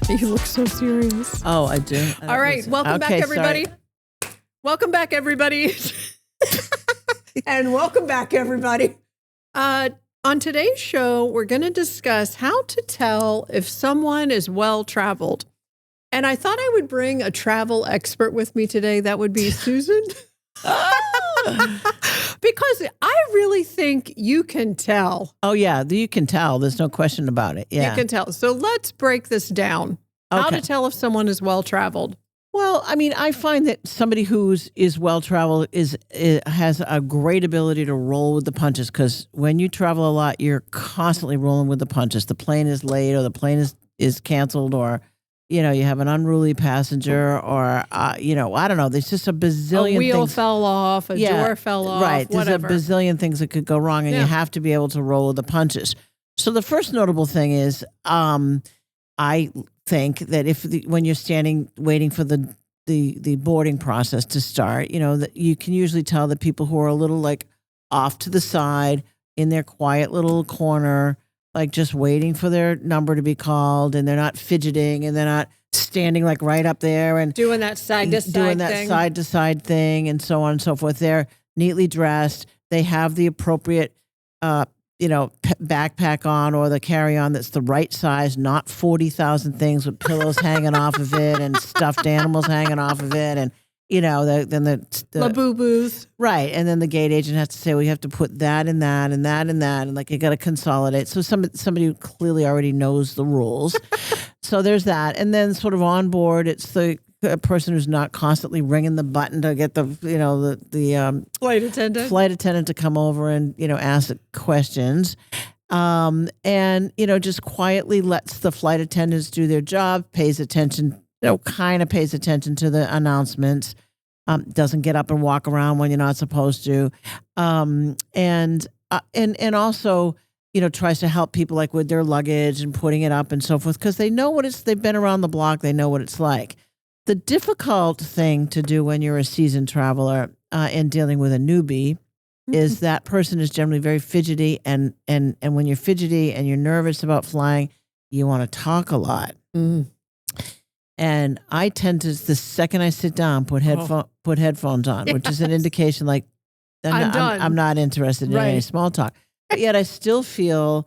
You look so serious. Oh, I do. All right. Welcome back, everybody. Sorry. Welcome back, everybody. And welcome back, everybody. On today's show, we're going to discuss how to tell if someone is well-traveled. And I thought I would bring a travel expert with me today. That would be Susan. Because I really think you can tell. Oh, yeah. You can tell. There's no question about it. Yeah. You can tell. So let's break this down. Okay. How to tell if someone is well-traveled. Well, I mean, I find that somebody who is well-traveled has a great ability to roll with the punches, because when you travel a lot, you're constantly rolling with the punches. The plane is late, or the plane is canceled, or you have an unruly passenger, or I don't know. There's just a bazillion things. A wheel things. fell off, a door fell off, right? There's whatever. a bazillion things that could go wrong, and you have to be able to roll with the punches. So the first notable thing is, I think that when you're waiting for the boarding process to start, that you can usually tell the people who are a little like off to the side in their quiet little corner, like just waiting for their number to be called, and they're not fidgeting, and they're not standing like right up there and doing that side to side thing, and so on and so forth. They're neatly dressed. They have the appropriate backpack on, or the carry-on that's the right size, not 40,000 things with pillows hanging off of it and stuffed animals hanging off of it, and then the boo-boos. Right, and then the gate agent has to say, well, you have to put that and that and that and that, and like you got to consolidate. So somebody who clearly already knows the rules. So there's that, and then sort of on board, it's the person who's not constantly ringing the button to get the flight attendant to come over and ask questions, and just quietly lets the flight attendants do their job, pays attention to the announcements, doesn't get up and walk around when you're not supposed to, and also tries to help people like with their luggage and putting it up and so forth, because they know they've been around the block, they know what it's like. The difficult thing to do when you're a seasoned traveler and dealing with a newbie is that person is generally very fidgety, and when you're fidgety and you're nervous about flying, you want to talk a lot. And I tend to, the second I sit down, put headphones on, which is an indication like I'm not interested in any small talk. But yet I still feel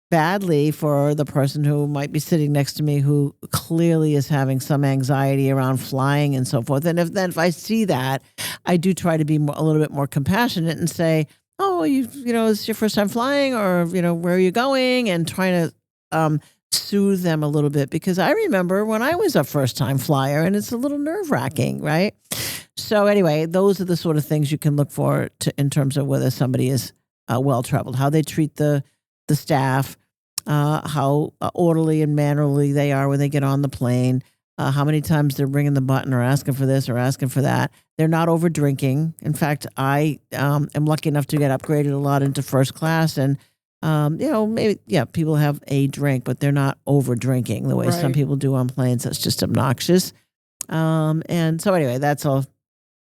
badly for the person who might be sitting next to me, who clearly is having some anxiety around flying and so forth. And if I see that, I do try to be a little bit more compassionate and say, oh, is your first time flying, or, where are you going? And trying to soothe them a little bit, because I remember when I was a first time flyer, and it's a little nerve wracking, right? So anyway, those are the sort of things you can look for in terms of whether somebody is well-traveled, how they treat the staff, how orderly and mannerly they are when they get on the plane, how many times they're ringing the button or asking for this or asking for that. They're not over drinking. In fact, I am lucky enough to get upgraded a lot into first class, and maybe people have a drink, but they're not over drinking the way some people do on planes. That's just obnoxious. And so anyway, that's all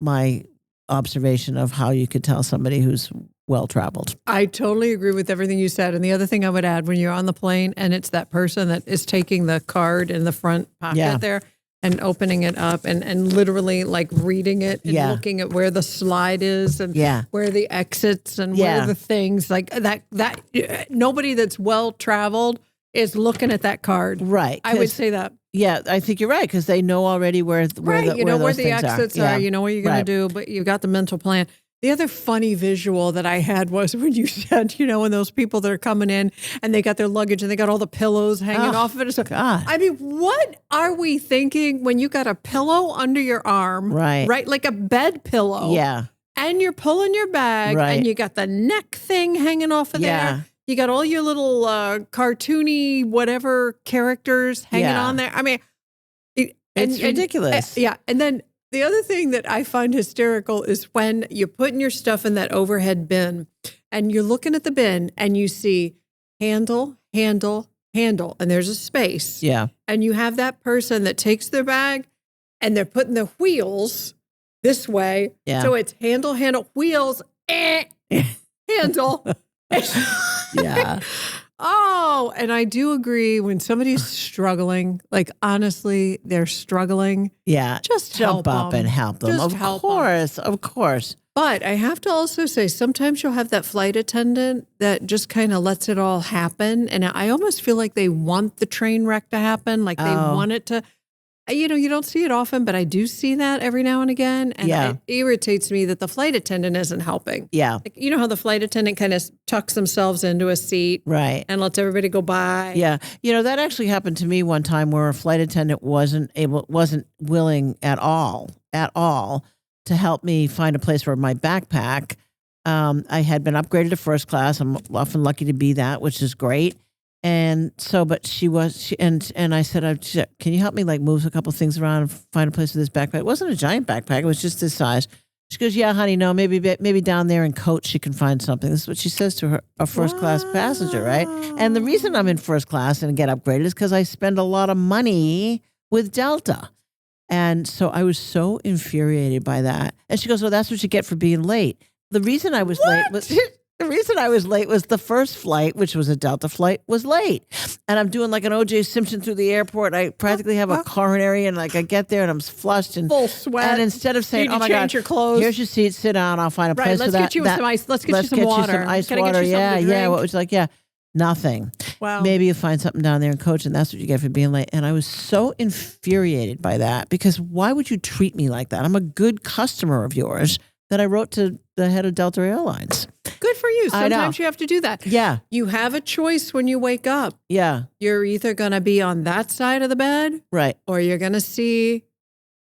my observation of how you could tell somebody who's well-traveled. I totally agree with everything you said. And the other thing I would add, when you're on the plane and it's that person that is taking the card in the front pocket there and opening it up and literally like reading it and looking at where the slide is and where the exits and where the things like that nobody that's well-traveled is looking at that card. Right. I would say that. Yeah, I think you're right, because they know already where the where the exits are. You know what you're going to do, but you've got the mental plan. The other funny visual that I had was when you said, when those people that are coming in and they got their luggage and they got all the pillows hanging off of it. So, God. I mean, what are we thinking when you got a pillow under your arm? Right? Like a bed pillow. Yeah. And you're pulling your bag and you got the neck thing hanging off of there. You got all your little cartoony whatever characters hanging on there. I mean, it's ridiculous. And then the other thing that I find hysterical is when you're putting your stuff in that overhead bin and you're looking at the bin and you see handle, handle, handle, and there's a space. Yeah. And you have that person that takes their bag and they're putting the wheels this way. Yeah. So it's handle, handle, wheels, handle. Yeah. Oh, and I do agree when somebody's struggling, like honestly, they're struggling. Yeah. Just jump help up them. and help them. Just Of help 'em. course. Of course. But I have to also say, sometimes you'll have that flight attendant that just kind of lets it all happen. And I almost feel like they want the train wreck to happen. Like they want it to, you know, you don't see it often, but I do see that every now and again. And it irritates me that the flight attendant isn't helping. Yeah. Like, you know how the flight attendant kind of tucks themselves into a seat. Right. And lets everybody go by. Yeah. You know, that actually happened to me one time where a flight attendant wasn't willing at all to help me find a place for my backpack. I had been upgraded to first class. I'm often lucky to be that, which is great. And so, but and I said, can you help me like move a couple things around and find a place for this backpack? It wasn't a giant backpack. It was just this size. She goes, yeah, honey, no, maybe down there in coach she can find something. This is what she says to a first class passenger, right? And the reason I'm in first class and get upgraded is because I spend a lot of money with Delta. And so I was so infuriated by that. And she goes, well, that's what you get for being late. The reason I was late was the first flight, which was a Delta flight, was late. And I'm doing like an O.J. Simpson through the airport. I practically have a coronary, and like I get there and I'm flushed and full sweat. And instead of saying, "Oh my God, your clothes. Here's your seat, sit down, I'll find a place for that." Let's get you some ice. Let's get you some water. Ice Can I water. get you something to drink? What was like, nothing. Wow. Maybe you find something down there in coach, and that's what you get for being late. And I was so infuriated by that because why would you treat me like that? I'm a good customer of yours that I wrote to the head of Delta Airlines. Good for you. Sometimes you have to do that. Yeah. You have a choice when you wake up. Yeah. You're either going to be on that side of the bed. Right. Or you're going to see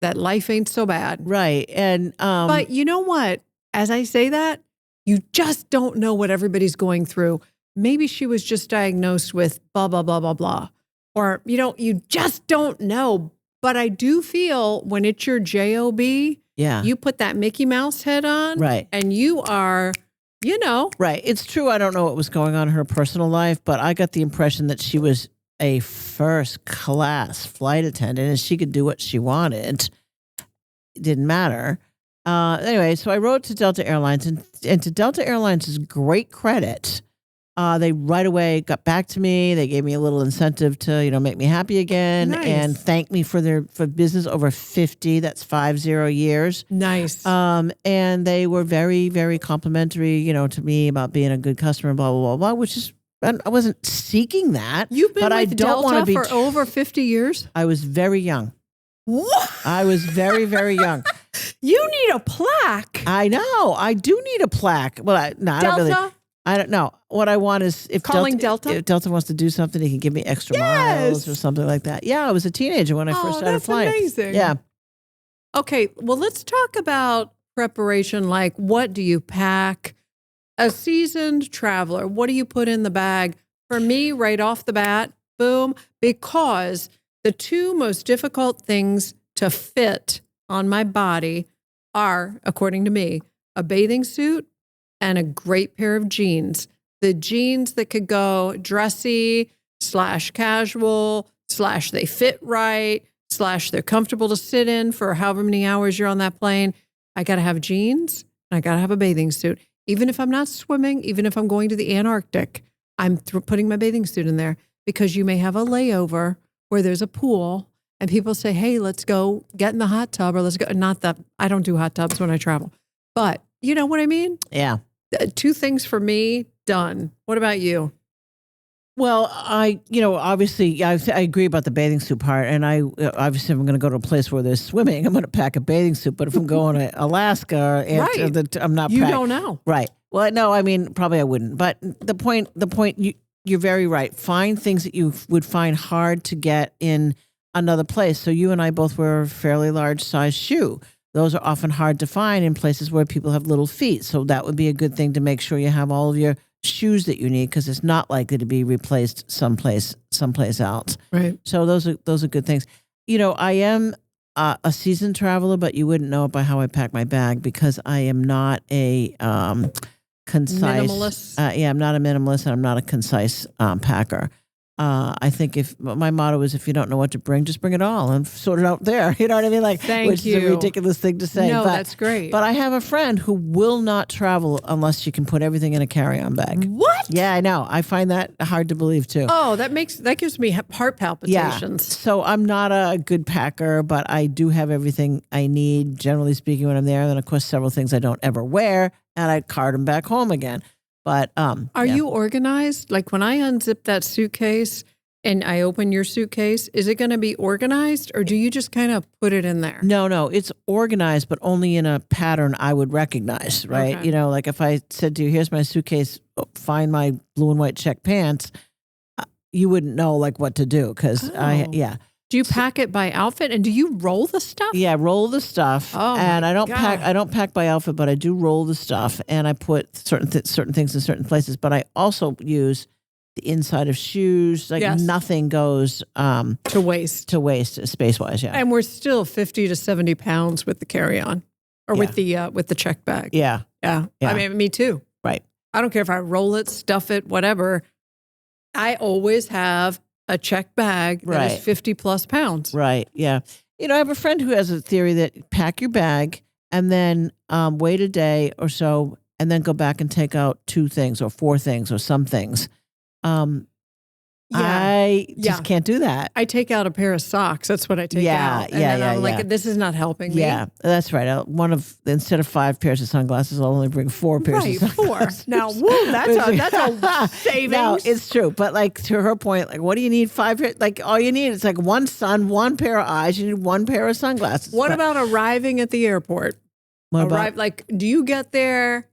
that life ain't so bad. Right. And but you know what? As I say that, you just don't know what everybody's going through. Maybe she was just diagnosed with blah, blah, blah, blah, blah. Or, you just don't know. But I do feel when it's your job, you put that Mickey Mouse head on. Right. And you are, Right. It's true. I don't know what was going on in her personal life, but I got the impression that she was a first class flight attendant and she could do what she wanted. It didn't matter. Anyway, so I wrote to Delta Airlines, and to Delta Airlines' great credit, they right away got back to me. They gave me a little incentive to, make me happy again and thank me for business over 50. That's 50 years. Nice. And they were very, very complimentary, to me about being a good customer, blah, blah, blah, blah, which is, I wasn't seeking that. You've been but with I don't Delta want to be for over 50 years? I was very young. What? I was very, very young. You need a plaque. I know. I do need a plaque. Well, I don't really. I don't know. What I want is if Delta wants to do something, he can give me extra miles or something like that. Yeah, I was a teenager when I first started flying. Amazing. Yeah. Okay, well, let's talk about preparation. Like, what do you pack? A seasoned traveler, what do you put in the bag? For me, right off the bat, boom, because the two most difficult things to fit on my body are, according to me, a bathing suit and a great pair of jeans. The jeans that could go dressy / casual / they fit right / they're comfortable to sit in for however many hours you're on that plane. I got to have jeans and I got to have a bathing suit. Even if I'm not swimming, even if I'm going to the Antarctic, I'm putting my bathing suit in there because you may have a layover where there's a pool and people say, hey, let's go get in the hot tub or let's go. Not that I don't do hot tubs when I travel, but you know what I mean? Yeah. Two things for me, done. What about you? Well, obviously, I agree about the bathing suit part. And obviously, if I'm going to go to a place where there's swimming, I'm going to pack a bathing suit. But if I'm going to Alaska, I'm not. You don't know, right? Well, no, I mean, probably I wouldn't. But the point, you're very right. Find things that you would find hard to get in another place. So you and I both wear a fairly large size shoe. Those are often hard to find in places where people have little feet. So that would be a good thing to make sure you have all of your shoes that you need because it's not likely to be replaced someplace else. Right. So those are good things. I am a seasoned traveler, but you wouldn't know it by how I pack my bag because I am not a concise minimalist. I'm not a minimalist and I'm not a concise packer. I think if my motto is, if you don't know what to bring, just bring it all and sort it out there. You know what I mean? Like, which is a ridiculous thing to say. No, but, that's great. But I have a friend who will not travel unless you can put everything in a carry-on bag. What? Yeah, I know. I find that hard to believe too. Oh, that gives me heart palpitations. Yeah. So I'm not a good packer, but I do have everything I need, generally speaking, when I'm there. And then, of course, several things I don't ever wear, and I cart them back home again. But are you organized? Like when I unzip that suitcase and I open your suitcase, is it going to be organized, or do you just kind of put it in there? No, it's organized, but only in a pattern I would recognize, right? Okay. You know, like if I said to you, here's my suitcase, find my blue and white check pants, you wouldn't know like what to do because Do you pack it by outfit, and do you roll the stuff? Yeah, roll the stuff. Oh, and my I don't God. pack. I don't pack by outfit, but I do roll the stuff, and I put certain things in certain places. But I also use the inside of shoes. Like nothing goes to waste. Space wise. Yeah, and we're still 50 to 70 pounds with the carry on, or with the check bag. Yeah. I mean, me too. Right. I don't care if I roll it, stuff it, whatever. I always have a check bag that is 50 plus pounds. Right. Yeah. You know, I have a friend who has a theory that pack your bag and then wait a day or so and then go back and take out 2 things or 4 things or some things. I just can't do that. I take out a pair of socks. That's what I take out. And then I'm like, this is not helping me. Yeah, that's right. Instead of 5 pairs of sunglasses, I'll only bring 4 pairs of sunglasses. 4. Now, whoa, that's a savings. No, it's true. But like to her point, like, what do you need 5 pairs? Like all you need is like one sun, 1 pair of eyes. You need 1 pair of sunglasses. What about arriving at the airport? Like, do you get there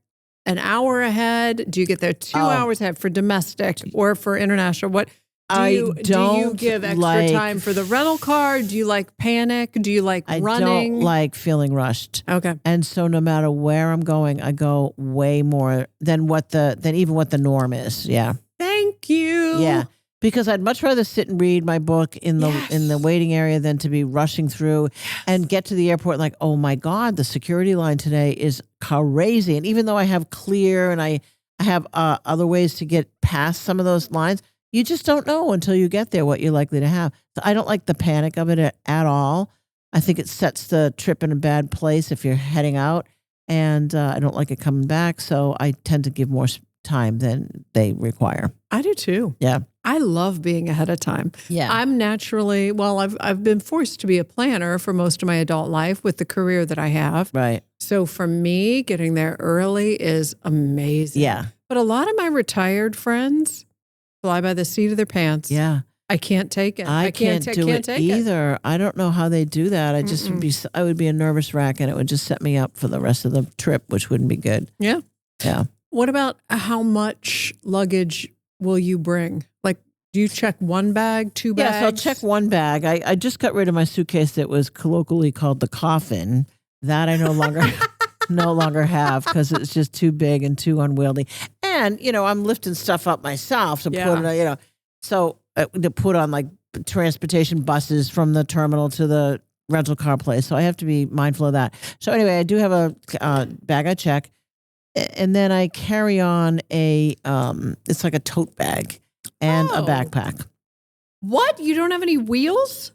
an hour ahead? Do you get there 2 hours ahead for domestic or for international? What? Do you give extra time for the rental car? Do you like panic? Do you like running? I don't like feeling rushed. Okay. And so no matter where I'm going, I go way more than even what the norm is. Yeah. Thank you. Yeah. Because I'd much rather sit and read my book in the waiting area than to be rushing through and get to the airport like, oh my God, the security line today is crazy. And even though I have clear and I have other ways to get past some of those lines, you just don't know until you get there what you're likely to have. So I don't like the panic of it at all. I think it sets the trip in a bad place if you're heading out, and I don't like it coming back. So I tend to give more time than they require. I do too. Yeah. I love being ahead of time. Yeah. I'm naturally, I've been forced to be a planner for most of my adult life with the career that I have. Right. So for me, getting there early is amazing. Yeah. But a lot of my retired friends fly by the seat of their pants. Yeah. I can't take it. I can't do it either. I don't know how they do that. I would be a nervous wreck, and it would just set me up for the rest of the trip, which wouldn't be good. Yeah. Yeah. What about how much luggage will you bring? Like, do you check 1 bag, 2 bags? Yes, I'll check 1 bag. I just got rid of my suitcase that was colloquially called the coffin. That I no longer have because it's just too big and too unwieldy. And, I'm lifting stuff up myself to put it, so to put on like transportation buses from the terminal to the rental car place. So I have to be mindful of that. So anyway, I do have a bag I check. And then I carry on it's like a tote bag and a backpack. What? You don't have any wheels?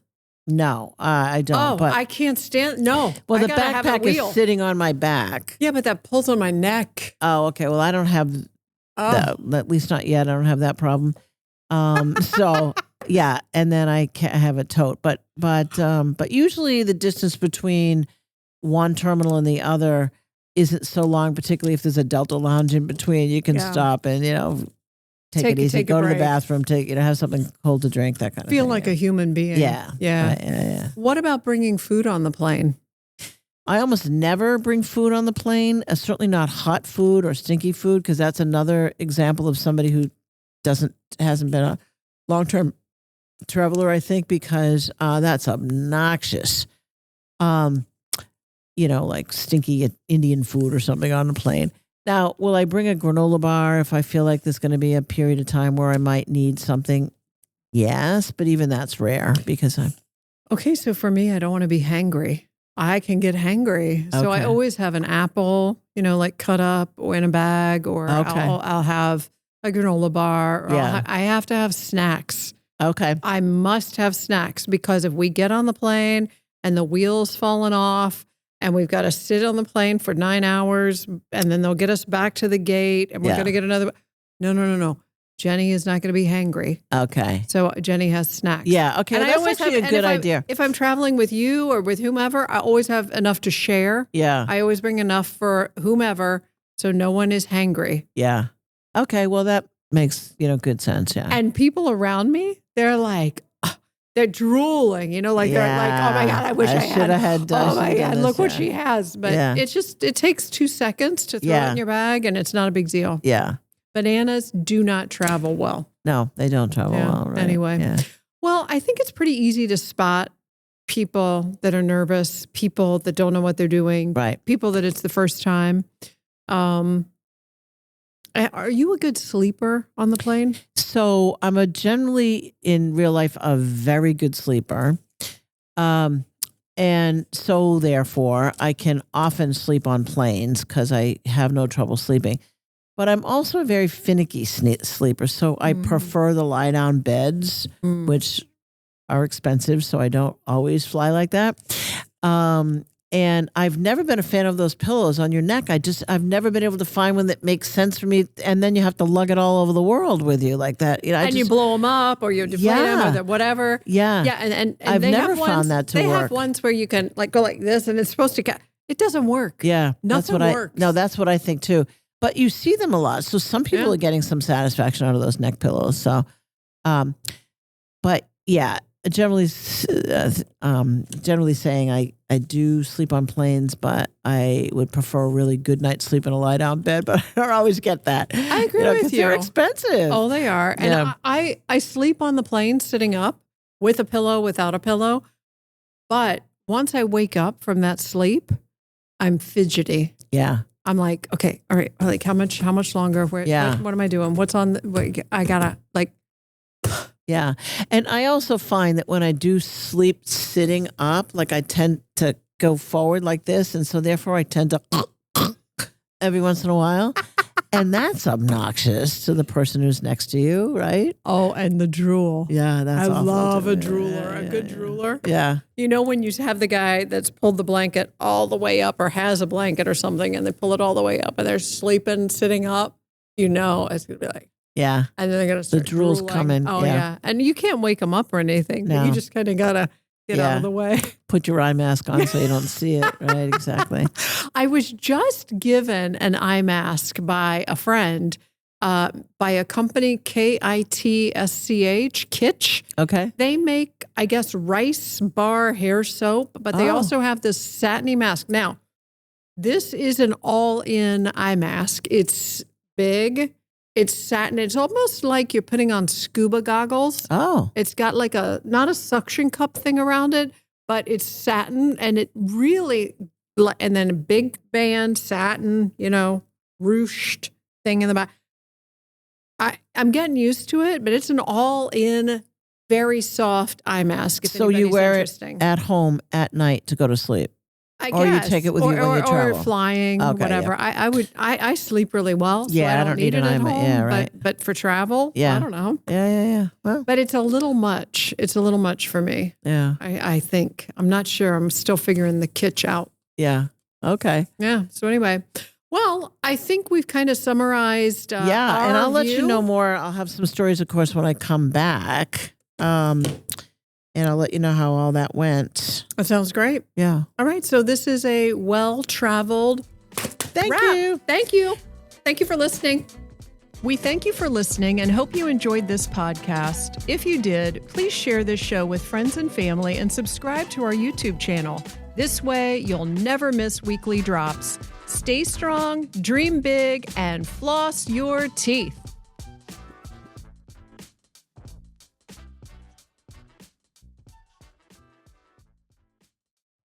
No, I don't. Oh, but I can't stand. No. Well, the backpack is sitting on my back. Yeah, but that pulls on my neck. Oh, okay. Well, I don't have that, at least not yet. I don't have that problem. So yeah, and then I have a tote, but usually the distance between one terminal and the other isn't so long, particularly if there's a Delta lounge in between. You can stop and take it easy, go to the bathroom, have something cold to drink, that kind of thing. Feel like a human being. Yeah. Yeah. What about bringing food on the plane? I almost never bring food on the plane, certainly not hot food or stinky food, because that's another example of somebody who hasn't been a long-term traveler, I think, because that's obnoxious. Like stinky Indian food or something on the plane. Now, will I bring a granola bar if I feel like there's going to be a period of time where I might need something? Yes, but even that's rare because I'm... Okay, so for me, I don't want to be hangry. I can get hangry. So I always have an apple, like cut up or in a bag, or I'll have a granola bar. Or I have to have snacks. Okay. I must have snacks because if we get on the plane and the wheel's fallen off and we've got to sit on the plane for 9 hours and then they'll get us back to the gate and we're going to get another. No. Jenny is not going to be hangry. Okay. So Jenny has snacks. Yeah. Okay. Well, that's actually a good idea. If I'm traveling with you or with whomever, I always have enough to share. Yeah. I always bring enough for whomever so no one is hangry. Yeah. Okay. Well, that makes, good sense. Yeah. And people around me, they're like, they're drooling, they're like, oh my God, I wish I should have had. Oh my God, look what she has. But it takes 2 seconds to throw it in your bag and it's not a big deal. Yeah. Bananas do not travel well. No, they don't travel well. Right? Anyway. Yeah. Well, I think it's pretty easy to spot people that are nervous, people that don't know what they're doing, right? People that it's the first time. Are you a good sleeper on the plane? So I'm generally in real life a very good sleeper. And so therefore I can often sleep on planes because I have no trouble sleeping. But I'm also a very finicky sleeper. So I prefer the lie down beds, which are expensive. So I don't always fly like that. And I've never been a fan of those pillows on your neck. I've never been able to find one that makes sense for me. And then you have to lug it all over the world with you like that. You blow them up or you deflate them or whatever. Yeah. Yeah. And I've never found that to work. They have ones where you can go like this and it's supposed to it doesn't work. Yeah. Nothing works. That's what I think too. But you see them a lot. So some people are getting some satisfaction out of those neck pillows. So, but yeah, generally saying I do sleep on planes, but I would prefer a really good night's sleep in a lie down bed, but I don't always get that. I agree with you. They're expensive. Oh, they are. And I sleep on the plane sitting up with a pillow, without a pillow. But once I wake up from that sleep, I'm fidgety. Yeah. I'm like, okay, all right. Like how much longer? What am I doing? What's on? I gotta like. Yeah. And I also find that when I do sleep sitting up, like I tend to go forward like this. And so therefore I tend to every once in a while. And that's obnoxious to the person who's next to you, right? Oh, and the drool. Yeah, that's awful. I love a drooler, a good drooler. Yeah. When you have the guy that's pulled the blanket all the way up or has a blanket or something and they pull it all the way up and they're sleeping, sitting up, it's going to be like. Yeah. And then they're going to start the drool's drooling. coming. Oh, yeah. And you can't wake them up or anything. No. You just kind of got to get out of the way. Put your eye mask on so you don't see it. Right, exactly. I was just given an eye mask by a friend, by a company, KITSCH, Kitsch. Okay. They make, I guess, rice bar hair soap, but they also have this satiny mask. Now, this is an all-in eye mask. It's big. It's satin. It's almost like you're putting on scuba goggles. Oh. It's got like not a suction cup thing around it, but it's satin and it really, and then a big band satin, ruched thing in the back. I'm getting used to it, but it's an all-in, very soft eye mask. So you wear it at home at night to go to sleep? I or guess. You take it with you when you travel? Or flying, whatever. Yeah. I sleep really well, so I don't need it at home. Yeah, right. But for travel, I don't know. Yeah. Well. But it's a little much. It's a little much for me. Yeah. I think. I'm not sure. I'm still figuring the kitsch out. Yeah. Okay. Yeah. So anyway, well, I think we've kind of summarized and I'll let you know more. I'll have some stories, of course, when I come back. And I'll let you know how all that went. That sounds great. Yeah. All right. So this is a well-traveled Thank you. Thank you. Thank you for listening. We thank you for listening and hope you enjoyed this podcast. If you did, please share this show with friends and family and subscribe to our YouTube channel. This way, you'll never miss weekly drops. Stay strong, dream big, and floss your teeth.